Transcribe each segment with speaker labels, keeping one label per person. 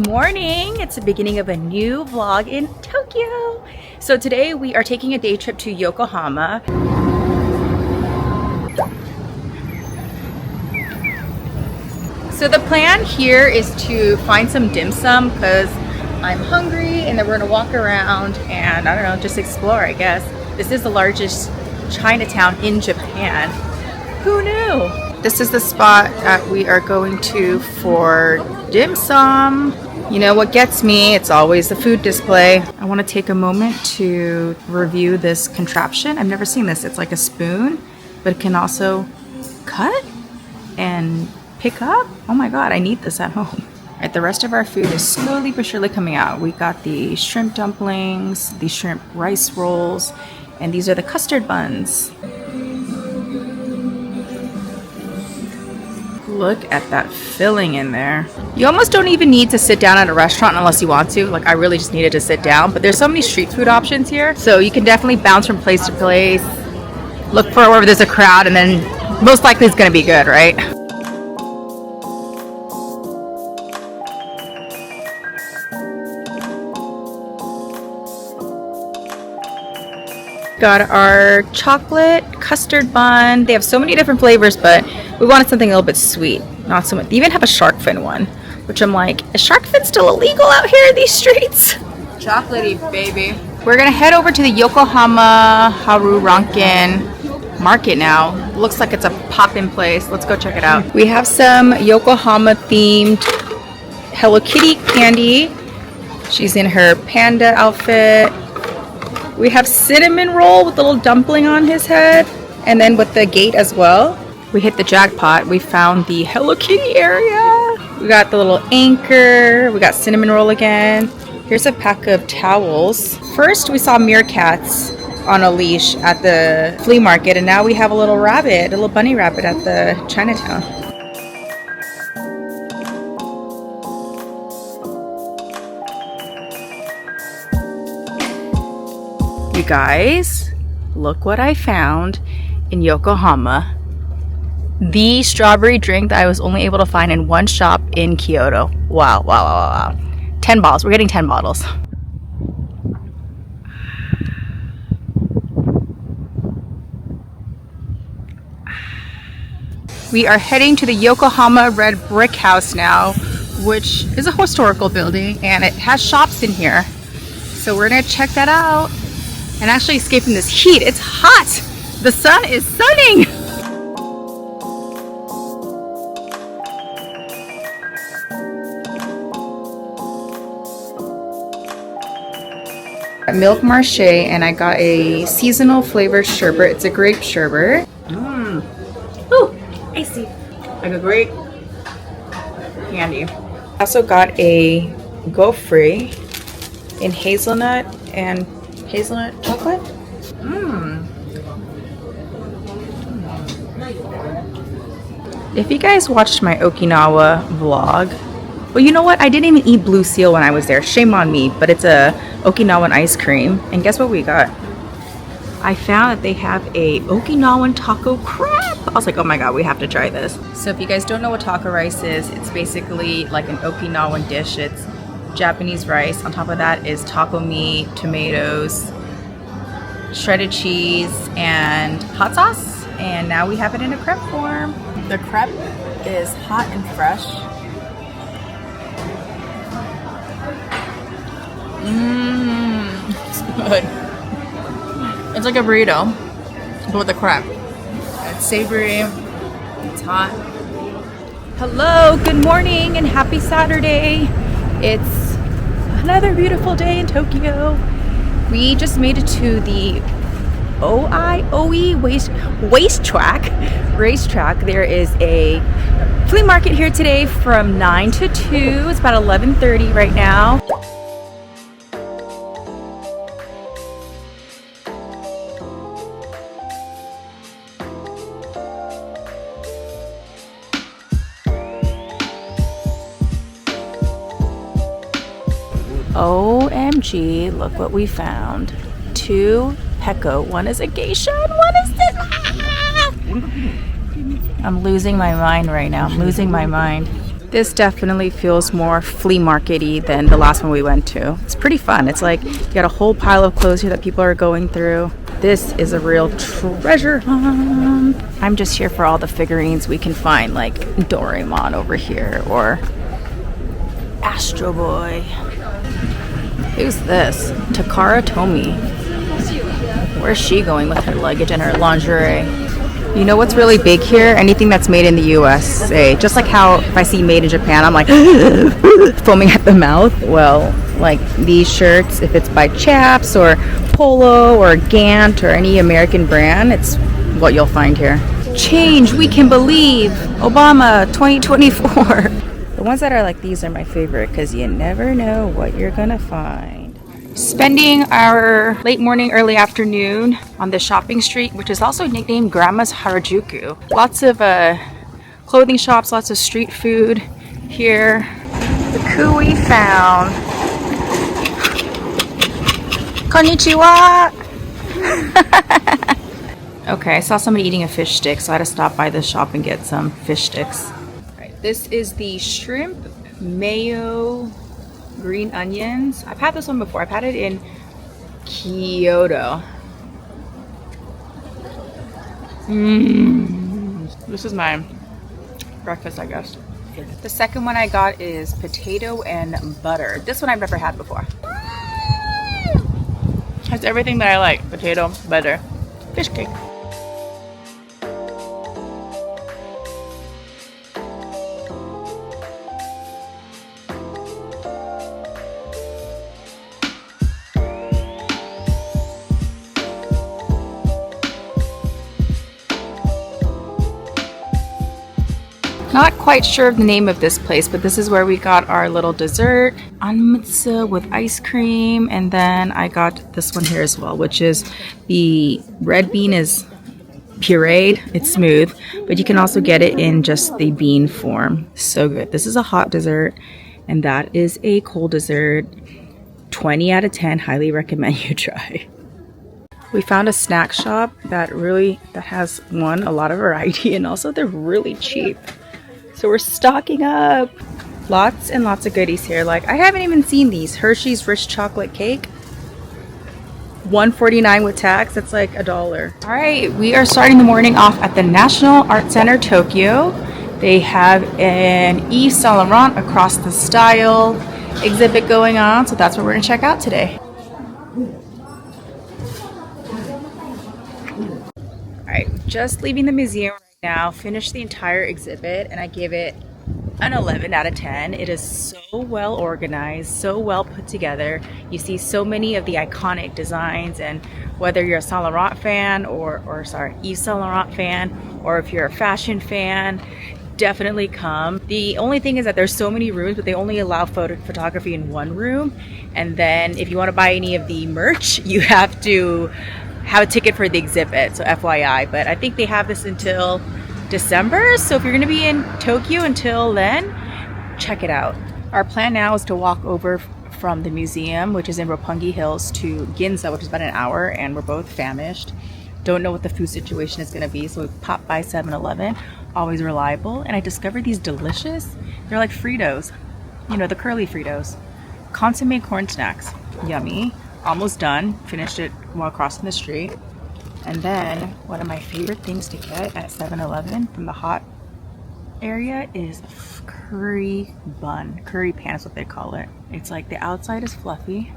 Speaker 1: morning. It's the beginning of a new vlog in Tokyo. So today we are taking a day trip to Yokohama. So the plan here is to find some dim sum because I'm hungry, and then we're gonna walk around and I don't know, just explore, I guess. This is the largest Chinatown in Japan. Who knew? This is the spot that we are going to for dim sum. You know what gets me? It's always the food display. I want to take a moment to review this contraption. I've never seen this. It's like a spoon, but it can also cut and pick up. Oh my god, I need this at home. All right, the rest of our food is slowly but surely coming out. We got the shrimp dumplings, the shrimp rice rolls, and these are the custard buns. Look at that filling in there. You almost don't even need to sit down at a restaurant unless you want to. Like, I really just needed to sit down, but there's so many street food options here. So you can definitely bounce from place to place, look for wherever there's a crowd, and then most likely it's gonna be good, right? Got our chocolate custard bun. They have so many different flavors, but we wanted something a little bit sweet, not so much. They even have a shark fin one, which I'm like, is shark fin still illegal out here in these streets? Chocolatey, baby. We're gonna head over to the Yokohama Harajuku market now. Looks like it's a pop-in place. Let's go check it out. We have some Yokohama themed Hello Kitty candy. She's in her panda outfit. We have cinnamon roll with a little dumpling on his head, and then with the gate as well. We hit the jackpot. We found the Hello Kitty area. We got the little anchor. We got cinnamon roll again. Here's a pack of towels. First, we saw meerkats on a leash at the flea market, and now we have a little rabbit, a little bunny rabbit at the Chinatown. You guys, look what I found in Yokohama. The strawberry drink that I was only able to find in one shop in Kyoto. Wow, wow, wow, wow. 10 bottles. We're getting 10 bottles. We are heading to the Yokohama Red Brick House now, which is a historical building, and it has shops in here. So we're gonna check that out and actually escape from this heat. It's hot. The sun is sunning. Milk Marche, and I got a seasonal flavored sherbet. It's a grape sherbet. Ooh, icy. Like a great candy. I also got a Go-Free in hazelnut and hazelnut chocolate. If you guys watched my Okinawa vlog, well, you know what? I didn't even eat blue seal when I was there. Shame on me, but it's a Okinawan ice cream. And guess what we got? I found that they have a Okinawan taco crab. I was like, oh my god, we have to try this. So if you guys don't know what taco rice is, it's basically like an Okinawan dish. It's Japanese rice. On top of that is taco meat, tomatoes, shredded cheese, and hot sauce. And now we have it in a crepe form. The crepe is hot and fresh. It's good. It's like a burrito, but with a crepe. It's savory, it's hot. Hello, good morning, and happy Saturday. It's another beautiful day in Tokyo. We just made it to the racetrack. There is a flea market here today from 9 to 2. It's about 11:30 right now. OMG, look what we found. 2 Peko. One is a geisha and one is this. I'm losing my mind right now. I'm losing my mind. This definitely feels more flea market-y than the last one we went to. It's pretty fun. It's like you got a whole pile of clothes here that people are going through. This is a real treasure hunt. I'm just here for all the figurines we can find, like Doraemon over here or Astro Boy. Who's this? Takara Tomy. Where's she going with her luggage and her lingerie? You know what's really big here? Anything that's made in the USA. Just like how if I see made in Japan, I'm like foaming at the mouth. Well, like these shirts, if it's by Chaps or Polo or Gant or any American brand, it's what you'll find here. Change, we can believe. Obama 2024. The ones that are like these are my favorite because you never know what you're gonna find. Spending our late morning, early afternoon on the shopping street, which is also nicknamed Grandma's Harajuku. Lots of clothing shops, lots of street food here. The coup we found. Konnichiwa! Okay, I saw somebody eating a fish stick, so I had to stop by the shop and get some fish sticks. Right, this is the shrimp mayo green onions. I've had this one before. I've had it in Kyoto. This is my breakfast, I guess. The second one I got is potato and butter. This one I've never had before. Has everything that I like. Potato, butter, fish cake. Not quite sure of the name of this place, but this is where we got our little dessert, anmutsu with ice cream, and then I got this one here as well, which is the red bean is pureed, it's smooth, but you can also get it in just the bean form. So good. This is a hot dessert, and that is a cold dessert. 20 out of 10, highly recommend you try. We found a snack shop that has a lot of variety, and also they're really cheap. So we're stocking up. Lots and lots of goodies here. Like I haven't even seen these. Hershey's Rich Chocolate Cake. $1.49 with tax. That's like $1. All right, we are starting the morning off at the National Art Center, Tokyo. They have an Yves Saint Laurent across the style exhibit going on. So that's what we're gonna check out today. All right, just leaving the museum now, finished the entire exhibit, and I gave it an 11 out of 10. It is so well organized, so well put together. You see so many of the iconic designs, and whether you're a Saint Laurent fan Yves Saint Laurent fan, or if you're a fashion fan, definitely come. The only thing is that there's so many rooms, but they only allow photography in one room. And then if you want to buy any of the merch, you have to have a ticket for the exhibit, so FYI. But I think they have this until December, so if you're going to be in Tokyo until then, check it out. Our plan now is to walk over from the museum, which is in Roppongi Hills, to Ginza, which is about an hour, and we're both famished. Don't know what the food situation is going to be, so we popped by 7-Eleven, always reliable, and I discovered these delicious, they're like Fritos, you know, the curly Fritos, consomme corn snacks, yummy. Almost done, finished it while crossing the street. And then one of my favorite things to get at 7-Eleven from the hot area is curry bun. Curry pan is what they call it. It's like the outside is fluffy.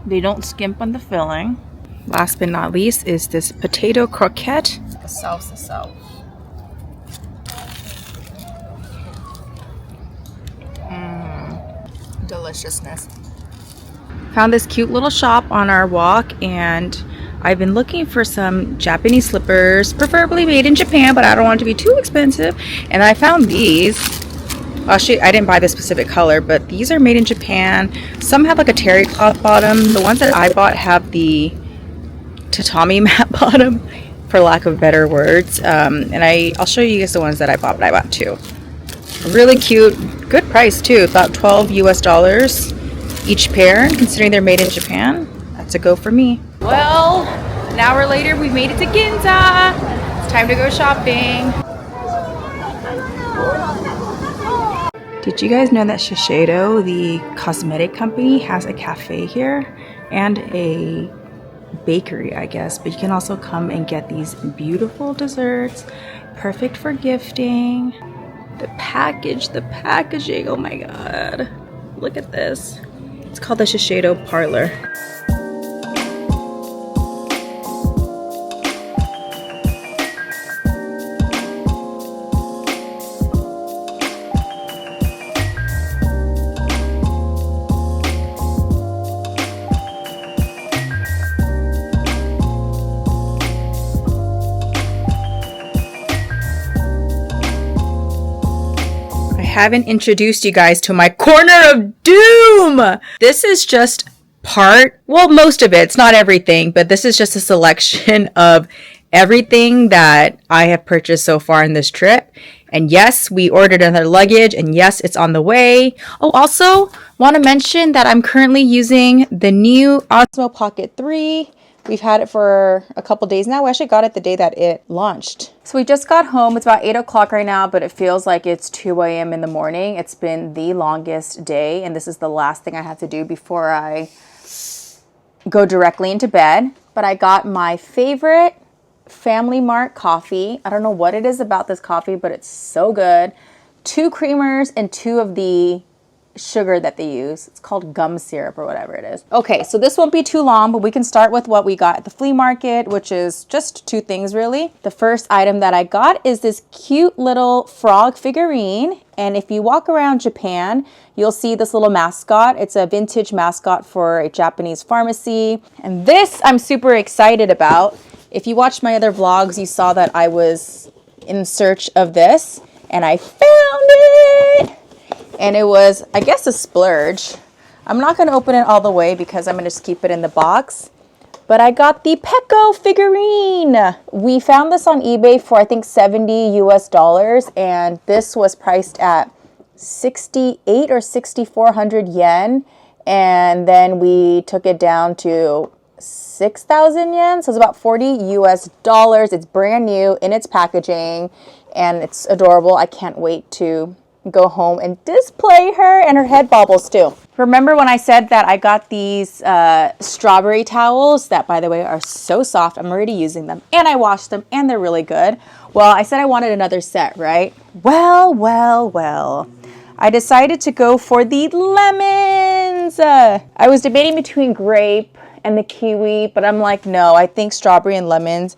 Speaker 1: They don't skimp on the filling. Last but not least is this potato croquette. The salsa sauce. Deliciousness. Found this cute little shop on our walk, and I've been looking for some Japanese slippers, preferably made in Japan, but I don't want it to be too expensive. And I found these. Actually, I didn't buy this specific color, but these are made in Japan. Some have like a terry cloth bottom. The ones that I bought have the tatami mat bottom, for lack of better words. And I'll show you guys the ones that I bought, but I bought two. Really cute, good price too, about $12 US each pair, considering they're made in Japan. That's a go for me. Well, an hour later, we've made it to Ginza. It's time to go shopping. Did you guys know that Shiseido, the cosmetic company, has a cafe here and a bakery, I guess, but you can also come and get these beautiful desserts, perfect for gifting. The packaging, oh my god. Look at this. It's called the Shiseido Parlor. Haven't introduced you guys to my corner of doom. This is just most of it. It's not everything, but this is just a selection of everything that I have purchased so far in this trip. And yes, we ordered another luggage, and yes, it's on the way. Oh, also want to mention that I'm currently using the new Osmo Pocket 3. We've had it for a couple days now. We actually got it the day that it launched. So we just got home. It's about 8 o'clock right now, but it feels like it's 2 a.m. in the morning. It's been the longest day, and this is the last thing I have to do before I go directly into bed. But I got my favorite Family Mart coffee. I don't know what it is about this coffee, but it's so good. 2 creamers and 2 of the sugar that they use. It's called gum syrup or whatever it is. Okay, so this won't be too long, but we can start with what we got at the flea market, which is just 2 things really. The first item that I got is this cute little frog figurine. And if you walk around Japan, you'll see this little mascot. It's a vintage mascot for a Japanese pharmacy. And this I'm super excited about. If you watched my other vlogs, you saw that I was in search of this and I found it. And it was, I guess, a splurge. I'm not going to open it all the way because I'm going to just keep it in the box. But I got the Pecco figurine. We found this on eBay for, I think, $70 US. And this was priced at 68 or 6,400 yen. And then we took it down to 6,000 yen. So it's about $40 US. It's brand new in its packaging. And it's adorable. I can't wait to go home and display her, and her head bobbles too. Remember when I said that I got these strawberry towels that, by the way, are so soft. I'm already using them and I washed them and they're really good. Well, I said I wanted another set, right? Well. I decided to go for the lemons. I was debating between grape and the kiwi, but I'm like, no, I think strawberry and lemons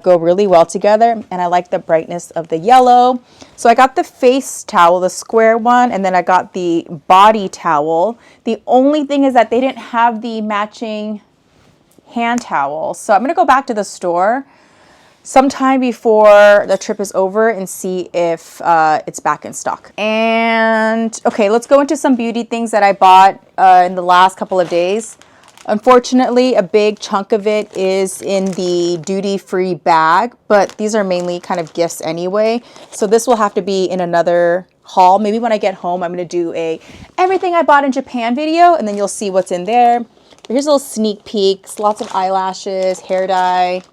Speaker 1: go really well together, and I like the brightness of the yellow. So I got the face towel, the square one, and then I got the body towel. The only thing is that they didn't have the matching hand towel. So I'm gonna go back to the store sometime before the trip is over and see if it's back in stock. And okay, let's go into some beauty things that I bought in the last couple of days. Unfortunately, a big chunk of it is in the duty-free bag, but these are mainly kind of gifts anyway. So this will have to be in another haul. Maybe when I get home, I'm going to do a everything I bought in Japan video, and then you'll see what's in there. Here's a little sneak peeks, lots of eyelashes, hair dye,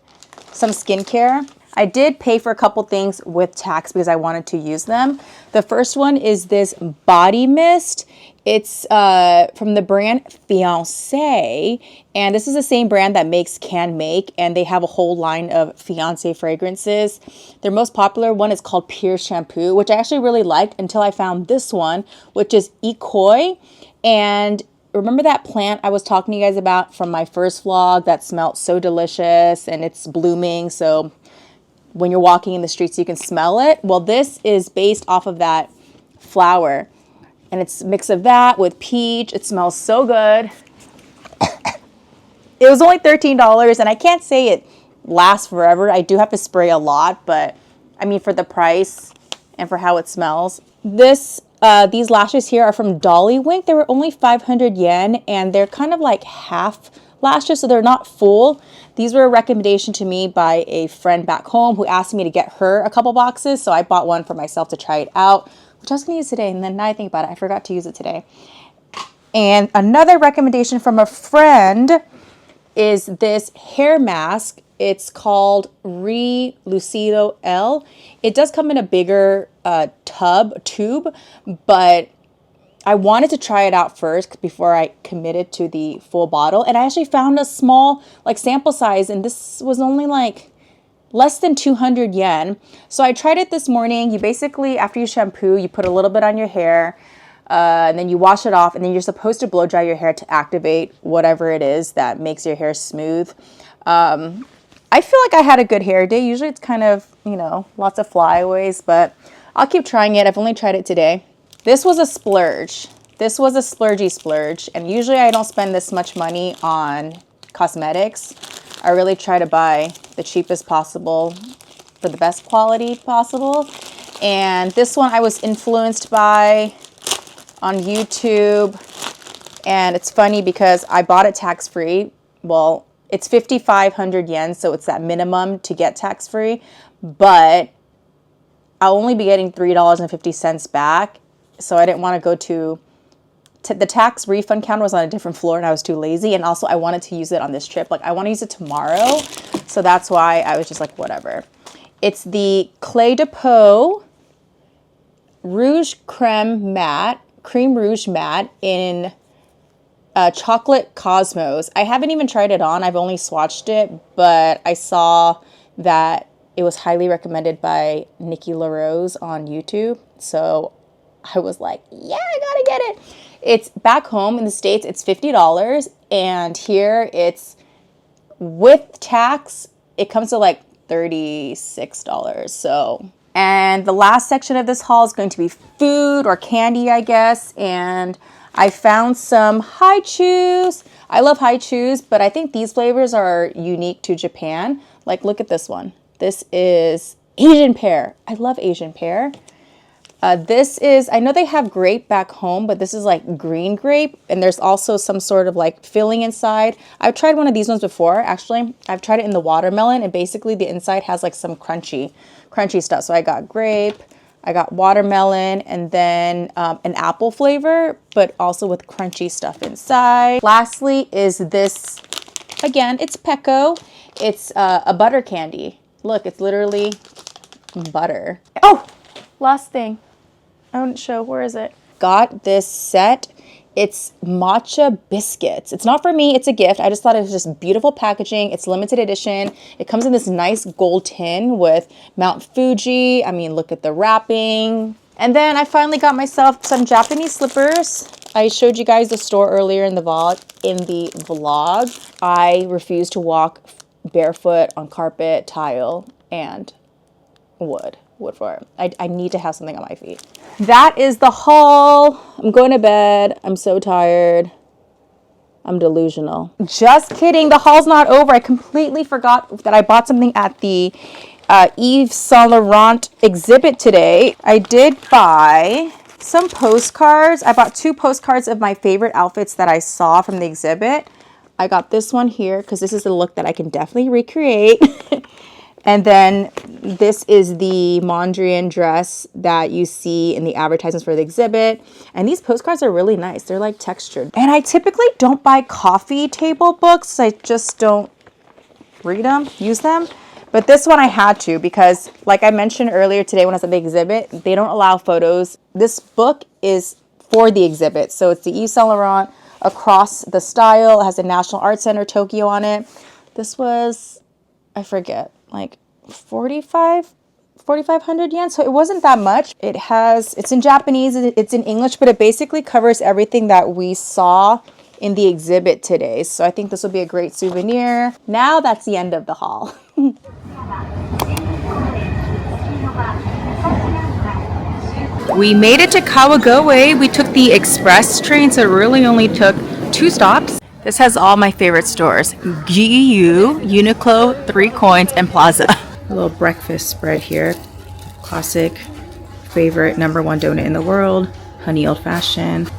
Speaker 1: some skincare. I did pay for a couple things with tax because I wanted to use them. The first one is this body mist. It's from the brand Fiancé, and this is the same brand that makes Can Make, and they have a whole line of Fiancé fragrances. Their most popular one is called Pure Shampoo, which I actually really liked until I found this one, which is Ikoi. And remember that plant I was talking to you guys about from my first vlog that smelled so delicious and it's blooming, so when you're walking in the streets you can smell it? Well, this is based off of that flower. And it's a mix of that with peach. It smells so good. It was only $13, and I can't say it lasts forever. I do have to spray a lot, but I mean, for the price and for how it smells. These lashes here are from Dolly Wink. They were only 500 yen, and they're kind of like half lashes, so they're not full. These were a recommendation to me by a friend back home who asked me to get her a couple boxes, so I bought one for myself to try it out, which I was going to use today, and then now I think about it, I forgot to use it today. And another recommendation from a friend is this hair mask. It's called Lucido L. It does come in a bigger tube, but I wanted to try it out first before I committed to the full bottle. And I actually found a small like sample size, and this was only like less than 200 yen. So I tried it this morning. You basically, after you shampoo, you put a little bit on your hair, and then you wash it off, and then you're supposed to blow dry your hair to activate whatever it is that makes your hair smooth. I feel like I had a good hair day. Usually it's kind of, you know, lots of flyaways, but I'll keep trying it. I've only tried it today. This was a splurge. This was a splurgy splurge. And usually I don't spend this much money on cosmetics. I really try to buy the cheapest possible for the best quality possible. And this one I was influenced by on YouTube. And it's funny because I bought it tax-free. Well, it's 5,500 yen, so it's that minimum to get tax-free. But I'll only be getting $3.50 back. So I didn't want to go to the tax refund counter was on a different floor and I was too lazy. And also I wanted to use it on this trip. Like I want to use it tomorrow. So that's why I was just like, whatever. It's the Clé de Peau Rouge Creme Matte, Cream Rouge Matte in Chocolate Cosmos. I haven't even tried it on. I've only swatched it, but I saw that it was highly recommended by Nikki LaRose on YouTube. So I was like, yeah, I gotta get it. It's back home in the States, it's $50. And here it's with tax, it comes to like $36. So, and the last section of this haul is going to be food or candy, I guess. And I found some haichus. I love haichus, but I think these flavors are unique to Japan. Like, look at this one. This is Asian pear. I love Asian pear. This is, I know they have grape back home, but this is like green grape. And there's also some sort of like filling inside. I've tried one of these ones before, actually. I've tried it in the watermelon, and basically the inside has like some crunchy stuff. So I got grape, I got watermelon, and then an apple flavor, but also with crunchy stuff inside. Lastly is this, again, it's Pecco. It's a butter candy. Look, it's literally butter. Oh, last thing. I wouldn't show, where is it? Got this set. It's matcha biscuits. It's not for me, it's a gift. I just thought it was just beautiful packaging. It's limited edition. It comes in this nice gold tin with Mount Fuji. I mean, look at the wrapping. And then I finally got myself some Japanese slippers. I showed you guys the store earlier in the vlog. I refuse to walk barefoot on carpet, tile, and wood floor. I need to have something on my feet. That is the haul. I'm going to bed. I'm so tired. I'm delusional. Just kidding. The haul's not over. I completely forgot that I bought something at the Yves Saint Laurent exhibit today. I did buy some postcards. I bought 2 postcards of my favorite outfits that I saw from the exhibit. I got this one here because this is the look that I can definitely recreate. And then this is the Mondrian dress that you see in the advertisements for the exhibit. And these postcards are really nice. They're like textured. And I typically don't buy coffee table books. I just don't read them, use them. But this one I had to because, like I mentioned earlier today when I was at the exhibit, they don't allow photos. This book is for the exhibit. So it's the Yves Saint Laurent Across the Style. It has the National Art Center Tokyo on it. This was, I forget, like 4,500 yen. So it wasn't that much. It's in Japanese, it's in English, but it basically covers everything that we saw in the exhibit today. So I think this will be a great souvenir. Now that's the end of the haul. We made it to Kawagoe. We took the express train, so it really only took 2 stops. This has all my favorite stores. GU, Uniqlo, 3 Coins, and Plaza. A little breakfast spread here. Classic, favorite, #1 donut in the world. Honey old fashioned.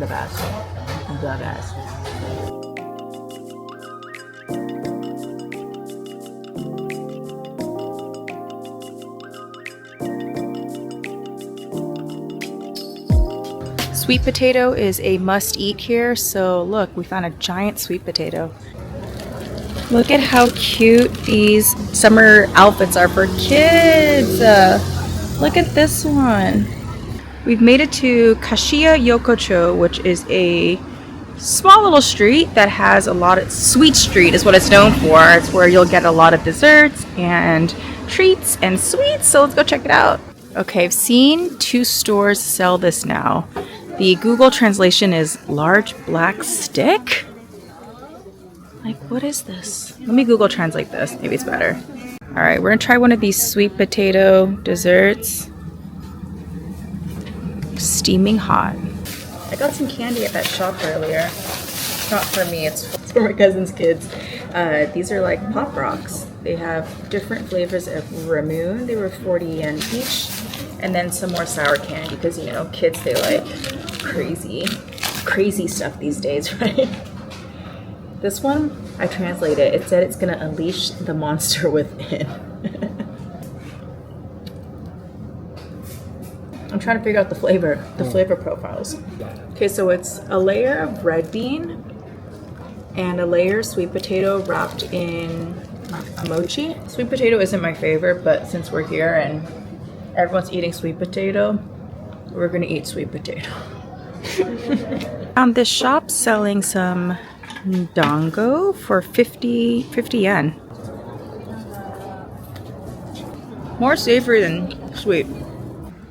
Speaker 1: The best. The best. Sweet potato is a must eat here, so look, we found a giant sweet potato. Look at how cute these summer outfits are for kids. Look at this one. We've made it to Kashiya Yokocho, which is a small little street that has a lot of sweet street is what it's known for. It's where you'll get a lot of desserts and treats and sweets, so let's go check it out. Okay, I've seen 2 stores sell this now. The Google translation is large black stick. Like, what is this? Let me Google translate this. Maybe it's better. All right, we're gonna try one of these sweet potato desserts. Steaming hot. I got some candy at that shop earlier. It's not for me, it's for my cousin's kids. These are like Pop Rocks. They have different flavors of Ramoon. They were 40 yen each. And then some more sour candy because, you know, kids, they like crazy stuff these days, right? This one, I translated. It said it's gonna unleash the monster within. I'm trying to figure out the flavor profiles. Okay, so it's a layer of red bean and a layer of sweet potato wrapped in mochi. Sweet potato isn't my favorite, but since we're here and everyone's eating sweet potato, we're gonna eat sweet potato. Found this shop selling some dango for 50 yen. More savory than sweet.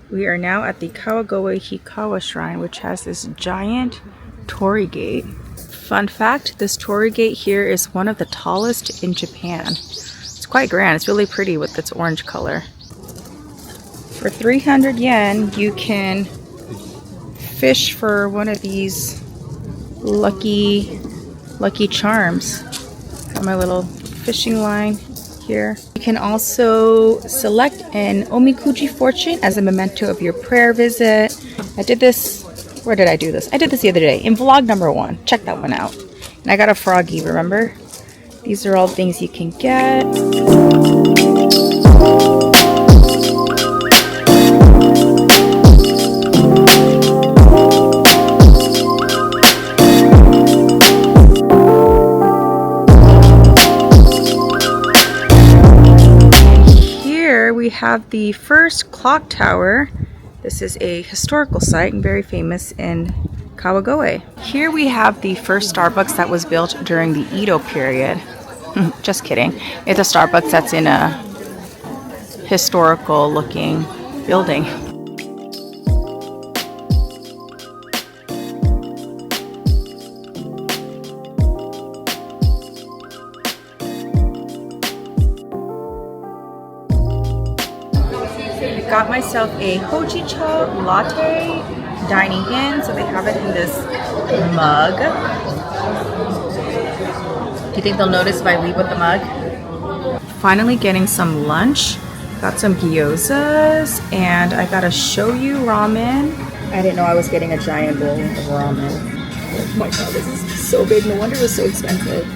Speaker 1: We are now at the Kawagoe Hikawa Shrine, which has this giant torii gate. Fun fact, this torii gate here is one of the tallest in Japan. It's quite grand. It's really pretty with its orange color. For 300 yen, you can fish for one of these lucky charms. Got my little fishing line here. You can also select an omikuji fortune as a memento of your prayer visit. I did this, where did I do this? I did this the other day in vlog number 1. Check that one out. And I got a froggy, remember? These are all things you can get. We have the first clock tower. This is a historical site and very famous in Kawagoe. Here we have the first Starbucks that was built during the Edo period. Just kidding. It's a Starbucks that's in a historical looking building. Got myself a hojicha latte dining in, so they have it in this mug. Do you think they'll notice if I leave with the mug? Finally getting some lunch. Got some gyozas and I got a shoyu ramen. I didn't know I was getting a giant bowl of ramen. Oh my god, this is so big. No wonder it was so expensive.